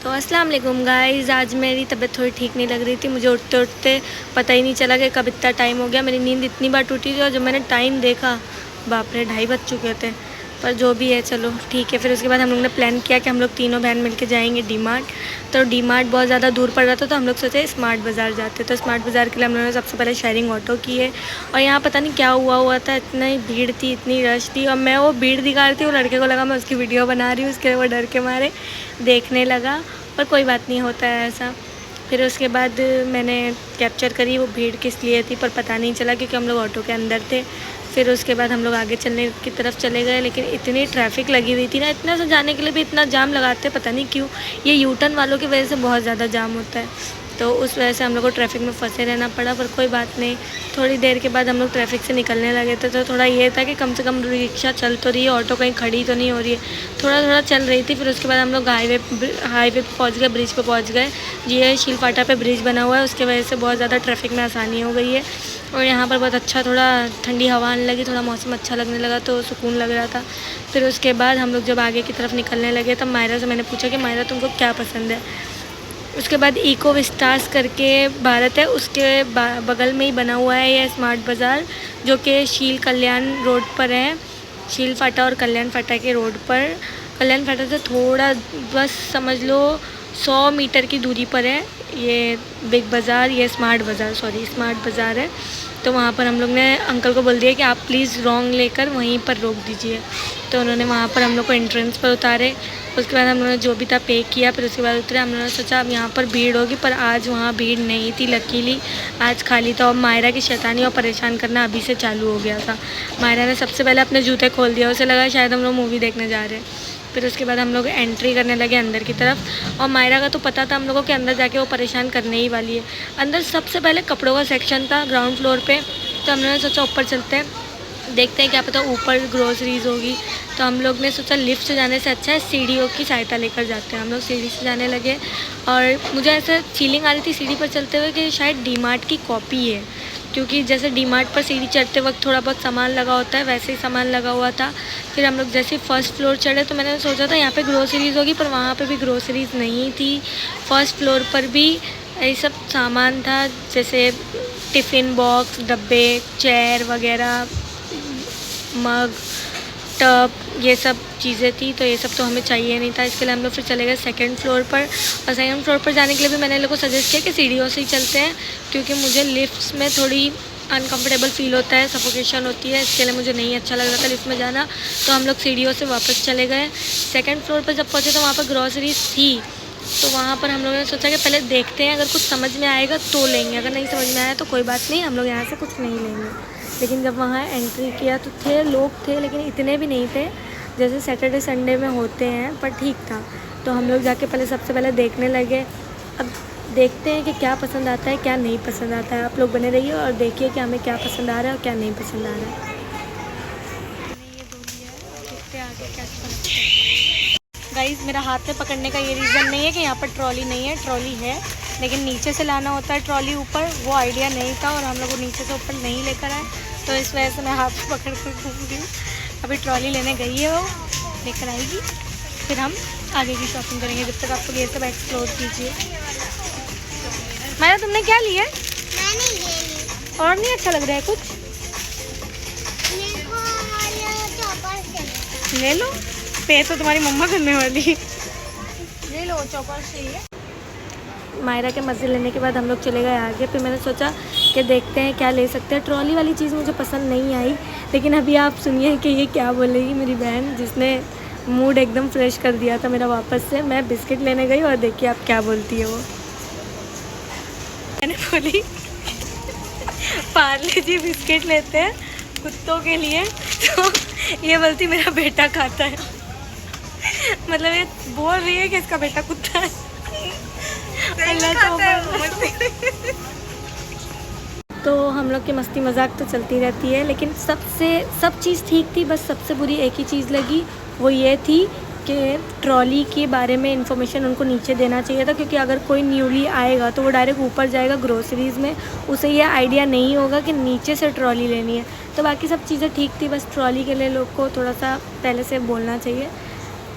तो अस्सलाम वालेकुम गाइस, आज मेरी तबीयत थोड़ी ठीक नहीं लग रही थी। मुझे उठते उठते पता ही नहीं चला कि कब इतना टाइम हो गया। मेरी नींद इतनी बार टूटी थी और जब मैंने टाइम देखा, बाप रे 2:30 बज चुके थे। पर जो भी है चलो ठीक है। फिर उसके बाद हम लोग ने प्लान किया कि हम लोग तीनों बहन मिलके जाएंगे डी मार्ट। तो डी मार्ट बहुत ज़्यादा दूर पड़ रहा था, तो हम लोग सोचे स्मार्ट बाज़ार जाते। तो स्मार्ट बाज़ार के लिए हम लोगों ने सबसे पहले शेयरिंग ऑटो की है। और यहाँ पता नहीं क्या हुआ था, इतनी भीड़ थी, इतनी रश थी। और मैं वो भीड़ दिखा रही थी, वो लड़के को लगा मैं उसकी वीडियो बना रही हूँ, उसके वो डर के मारे देखने लगा। पर कोई बात नहीं, होता है ऐसा। फिर उसके बाद मैंने कैप्चर करी वो भीड़ किस लिए थी, पर पता नहीं चला क्योंकि हम लोग ऑटो के अंदर थे। फिर उसके बाद हम लोग आगे चलने की तरफ चले गए, लेकिन इतनी ट्रैफिक लगी हुई थी ना, इतना से जाने के लिए भी इतना जाम लगाते पता नहीं क्यों। ये यू टर्न वालों की वजह से बहुत ज़्यादा जाम होता है, तो उस वजह से हम लोग को ट्रैफिक में फंसे रहना पड़ा। पर कोई बात नहीं, थोड़ी देर के बाद हम लोग ट्रैफिक से निकलने लगे थे, तो थोड़ा ये था कि कम से कम रिक्शा चल तो रही है, ऑटो कहीं खड़ी तो नहीं हो रही है, थोड़ा थोड़ा चल रही थी। फिर उसके बाद हम लोग हाईवे पे पहुँच गए, ब्रिज पे पहुँच गए। ये शीलफाटा पे ब्रिज बना हुआ है, उसके वजह से बहुत ज़्यादा ट्रैफिक में आसानी हो गई है। और यहाँ पर बहुत अच्छा, थोड़ा ठंडी हवा आने लगी, थोड़ा मौसम अच्छा लगने लगा, तो सुकून लग रहा था। फिर उसके बाद हम लोग जब आगे की तरफ निकलने लगे, तब मायरा से मैंने पूछा कि मायरा तुमको क्या पसंद है। उसके बाद इको विस्टास करके भारत है, उसके बगल में ही बना हुआ है ये स्मार्ट बाज़ार, जो कि शील कल्याण रोड पर है। शील फाटा और कल्याण फाटा के रोड पर, कल्याण फाटा से थोड़ा बस समझ लो 100 मीटर की दूरी पर है ये बिग बाज़ार, ये स्मार्ट बाज़ार है। तो वहाँ पर हम लोग ने अंकल को बोल दिया कि आप प्लीज़ रॉन्ग लेकर वहीं पर रोक दीजिए। तो उन्होंने वहाँ पर हम लोग को एंट्रेंस पर उतारे। उसके बाद हम लोगों ने जो भी था पे किया, फिर उसके बाद उतरे। हम लोगों ने सोचा अब यहाँ पर भीड़ होगी, पर आज वहाँ भीड़ नहीं थी, लकीली आज खाली था। और मायरा की शैतानी और परेशान करना अभी से चालू हो गया था। मायरा ने सबसे पहले अपने जूते खोल दिया, उसे लगा शायद हम लोग मूवी देखने जा रहे हैं। फिर उसके बाद हम लोग एंट्री करने लगे अंदर की तरफ, और मायरा का तो पता था हम लोगों के अंदर जाके वो परेशान करने ही वाली है। अंदर सबसे पहले कपड़ों का सेक्शन था ग्राउंड फ्लोर पे, तो हम लोगों ने सोचा ऊपर चलते हैं, देखते हैं क्या पता ऊपर ग्रोसरीज होगी। तो हम लोग ने सोचा लिफ्ट से जाने से अच्छा है सीढ़ियों की सहायता लेकर जाते हैं। हम लोग सीढ़ी से जाने लगे, और मुझे ऐसा फीलिंग आ रही थी सीढ़ी पर चलते हुए कि शायद डी मार्ट की कॉपी है, क्योंकि जैसे डी मार्ट पर सीढ़ी चढ़ते वक्त थोड़ा बहुत सामान लगा होता है, वैसे ही सामान लगा हुआ था। फिर हम लोग जैसे फर्स्ट फ्लोर चढ़े, तो मैंने सोचा था यहाँ पे ग्रोसरीज होगी, पर वहाँ पे भी ग्रोसरीज नहीं थी। फर्स्ट फ्लोर पर भी यही सब सामान था, जैसे टिफ़िन बॉक्स, डब्बे, चेयर वगैरह, मग, टब, ये सब चीज़ें थी। तो ये सब तो हमें चाहिए नहीं था, इसके लिए हम लोग फिर चले गए सेकंड फ्लोर पर। और सेकंड फ्लोर पर जाने के लिए भी मैंने लोगों को सजेस्ट किया कि सीढ़ियों से ही चलते हैं, क्योंकि मुझे लिफ्ट्स में थोड़ी अनकंफर्टेबल फील होता है, सफोकेशन होती है, इसके लिए मुझे नहीं अच्छा लग रहा था लिफ्ट में जाना। तो हम लोग सीढ़ियों से वापस चले गए। सेकेंड फ्लोर पर जब पहुँचे तो वहाँ पर ग्रॉसरीज थी, तो वहाँ पर हम लोगों ने सोचा कि पहले देखते हैं, अगर कुछ समझ में आएगा तो लेंगे, अगर नहीं समझ में आया तो कोई बात नहीं, हम लोग यहाँ से कुछ नहीं लेंगे। लेकिन जब वहाँ एंट्री किया तो लोग थे, लेकिन इतने भी नहीं थे जैसे सैटरडे संडे में होते हैं, पर ठीक था। तो हम लोग जाके सबसे पहले देखने लगे। अब देखते हैं कि क्या पसंद आता है, क्या नहीं पसंद आता है। आप लोग बने रहिए और देखिए कि हमें क्या पसंद आ रहा है और क्या नहीं पसंद आ रहा है। ये दो लिया है, देखते हैं आगे क्या पसंद है। गाइज़, मेरा हाथ में पकड़ने का ये रीज़न नहीं है कि यहाँ पर ट्रॉली नहीं है, ट्रॉली है, लेकिन नीचे से लाना होता है ट्रॉली ऊपर, वो आइडिया नहीं था और हम लोग नीचे से ऊपर नहीं लेकर आए, तो इस वजह से मैं हाथ में पकड़ कर घूम रही हूँ। अभी ट्रॉली लेने गई है, वो लेकर आएगी, फिर हम आगे की शॉपिंग करेंगे। जब तक आप लोग ये सब एक्सप्लोर कीजिए। माया, तुमने क्या लिया? मैंने ये ली। और नहीं अच्छा लग रहा है कुछ? ले लो, पे तो तुम्हारी मम्मा करने वाली। ले लो, चॉपर चाहिए। मायरा के मज़े लेने के बाद हम लोग चले गए आगे। फिर मैंने सोचा कि देखते हैं क्या ले सकते हैं। ट्रॉली वाली चीज़ मुझे पसंद नहीं आई, लेकिन अभी आप सुनिए कि ये क्या बोलेगी मेरी बहन, जिसने मूड एकदम फ्रेश कर दिया था मेरा वापस से। मैं बिस्किट लेने गई और देखिए आप क्या बोलती है वो। मैंने बोली पार्ले जी बिस्किट लेते हैं कुत्तों के लिए, तो ये बोलती मेरा बेटा खाता है। मतलब ये बोल रही है कि इसका बेटा कुत्ता है। तो हम लोग की मस्ती मजाक तो चलती रहती है, लेकिन सब चीज़ ठीक थी, बस सबसे बुरी एक ही चीज़ लगी, वो ये थी कि ट्रॉली के बारे में इंफॉर्मेशन उनको नीचे देना चाहिए था, क्योंकि अगर कोई न्यूली आएगा तो वो डायरेक्ट ऊपर जाएगा ग्रोसरीज़ में, उसे ये आइडिया नहीं होगा कि नीचे से ट्रॉली लेनी है। तो बाकी सब चीज़ें ठीक थी, बस ट्रॉली के लिए लोग को थोड़ा सा पहले से बोलना चाहिए।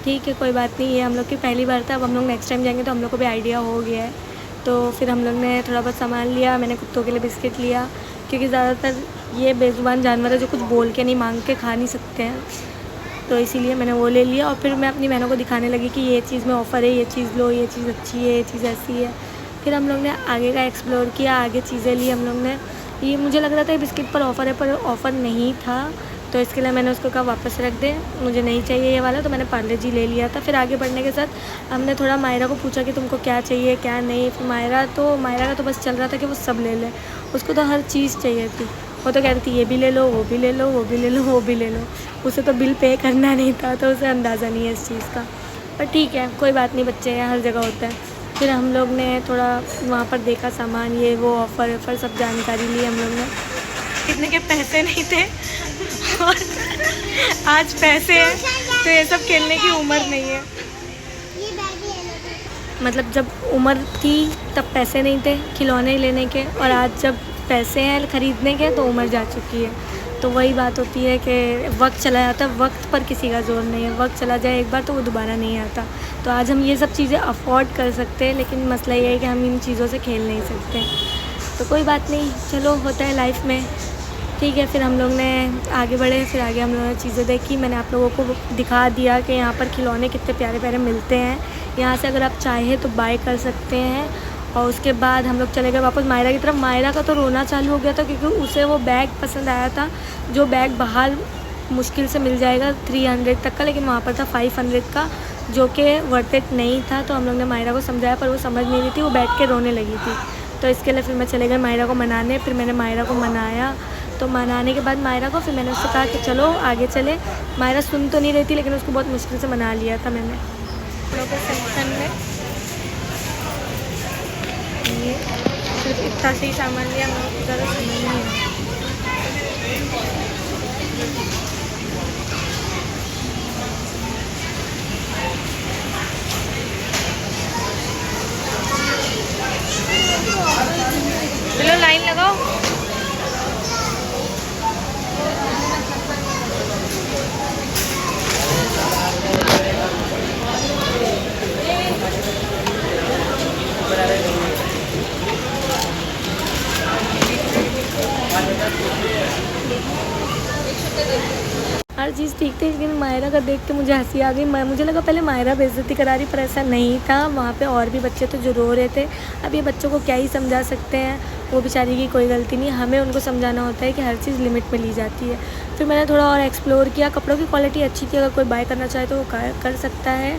ठीक है कोई बात नहीं, ये हम लोग की पहली बार था। अब हम लोग नेक्स्ट टाइम जाएंगे तो हम लोग को भी आइडिया हो गया है। तो फिर हम लोग ने थोड़ा बहुत सामान लिया, मैंने कुत्तों के लिए बिस्किट लिया, क्योंकि ज़्यादातर ये बेज़ुबान जानवर है जो कुछ बोल के नहीं, मांग के खा नहीं सकते हैं, तो इसीलिए मैंने वो ले लिया। और फिर मैं अपनी बहनों को दिखाने लगी कि ये चीज़ में ऑफ़र है, ये चीज़ लो, ये चीज़ अच्छी है, ये चीज़ ऐसी है। फिर हम लोग ने आगे का एक्सप्लोर किया, आगे चीज़ें ली हम लोग ने। ये मुझे लग रहा था ये बिस्किट पर ऑफ़र है, पर ऑफ़र नहीं था, तो इसके लिए मैंने उसको कहा वापस रख दे, मुझे नहीं चाहिए ये वाला। तो मैंने पार्ले जी ले लिया था। फिर आगे बढ़ने के साथ हमने थोड़ा मायरा को पूछा कि तुमको क्या चाहिए क्या नहीं। फिर मायरा का तो बस चल रहा था कि वो सब ले ले, उसको तो हर चीज़ चाहिए थी। वो तो कह रही थी ये भी ले लो, वो भी ले लो, वो भी ले लो, वो भी ले लो। उसे तो बिल पे करना नहीं था, तो उसे अंदाज़ा नहीं है इस चीज़ का, पर ठीक है कोई बात नहीं, बच्चे हैं, हर जगह होता है। फिर हम लोग ने थोड़ा वहाँ पर देखा सामान, ये वो ऑफ़र सब जानकारी ली हम लोग ने। इतने के पैसे नहीं थे और आज पैसे हैं, तो ये सब खेलने की उम्र नहीं है। ये बैग ले लो। मतलब जब उम्र थी तब पैसे नहीं थे खिलौने लेने के, और आज जब पैसे हैं ख़रीदने के तो उम्र जा चुकी है। तो वही बात होती है कि वक्त चला जाता है, वक्त पर किसी का ज़ोर नहीं है। वक्त चला जाए एक बार तो वो दोबारा नहीं आता। तो आज हम ये सब चीज़ें अफोर्ड कर सकते हैं, लेकिन मसला ये है कि हम इन चीज़ों से खेल नहीं सकते। तो कोई बात नहीं, चलो होता है लाइफ में, ठीक है। फिर हम लोग ने आगे बढ़े, फिर आगे हम लोगों ने चीज़ें देखी। मैंने आप लोगों को दिखा दिया कि यहाँ पर खिलौने कितने प्यारे प्यारे मिलते हैं। यहाँ से अगर आप चाहें तो बाय कर सकते हैं। और उसके बाद हम लोग चले गए वापस मायरा की तरफ। मायरा का तो रोना चालू हो गया था, क्योंकि उसे वो बैग पसंद आया था, जो बैग बाहर मुश्किल से मिल जाएगा 300 तक का, लेकिन वहाँ पर था 500 का, जो कि वर्थ इट नहीं था। तो हम लोग ने मायरा को समझाया, पर वो समझ नहीं रही थी, वो बैठ के रोने लगी थी। तो इसके लिए फिर मैं चले गए मायरा को मनाने। फिर मैंने मायरा को मनाया, तो मनाने के बाद मायरा को फिर मैंने उससे कहा कि चलो आगे चले। मायरा सुन तो नहीं रही थी, लेकिन उसको बहुत मुश्किल से मना लिया था मैंने। कपड़ों के सेक्शन में ये सिर्फ इतना से ही सामान लिया, मैं ज़्यादा सामान नहीं है। चलो लाइन लगाओ। हर चीज़ ठीक थी, लेकिन मायरा का देख के मुझे हंसी आ गई। मुझे लगा पहले मायरा बेइज्जती करा रही, पर ऐसा नहीं था। वहाँ पे और भी बच्चे थे जो रो रहे थे। अब ये बच्चों को क्या ही समझा सकते हैं, वो बेचारी की कोई गलती नहीं। हमें उनको समझाना होता है कि हर चीज़ लिमिट में ली जाती है। फिर मैंने थोड़ा और एक्सप्लोर किया। कपड़ों की क्वालिटी अच्छी थी, अगर कोई बाय करना चाहे तो वो कर सकता है।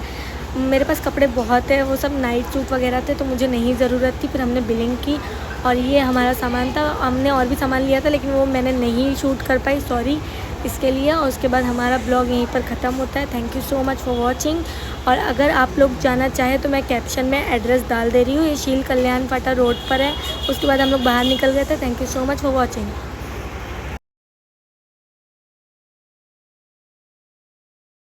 मेरे पास कपड़े बहुत है, वो सब नाइट सूट वगैरह थे, तो मुझे नहीं ज़रूरत थी। फिर हमने बिलिंग की और ये हमारा सामान था। हमने और भी सामान लिया था, लेकिन वो मैंने नहीं शूट कर पाई, सॉरी इसके लिए। और उसके बाद हमारा ब्लॉग यहीं पर ख़त्म होता है। Thank you so much for watching. और अगर आप लोग जाना चाहें तो मैं कैप्शन में एड्रेस डाल दे रही हूँ। ये शील कल्याण फाटा रोड पर है। उसके बाद हम लोग बाहर निकल गए थे। Thank you so much for watching.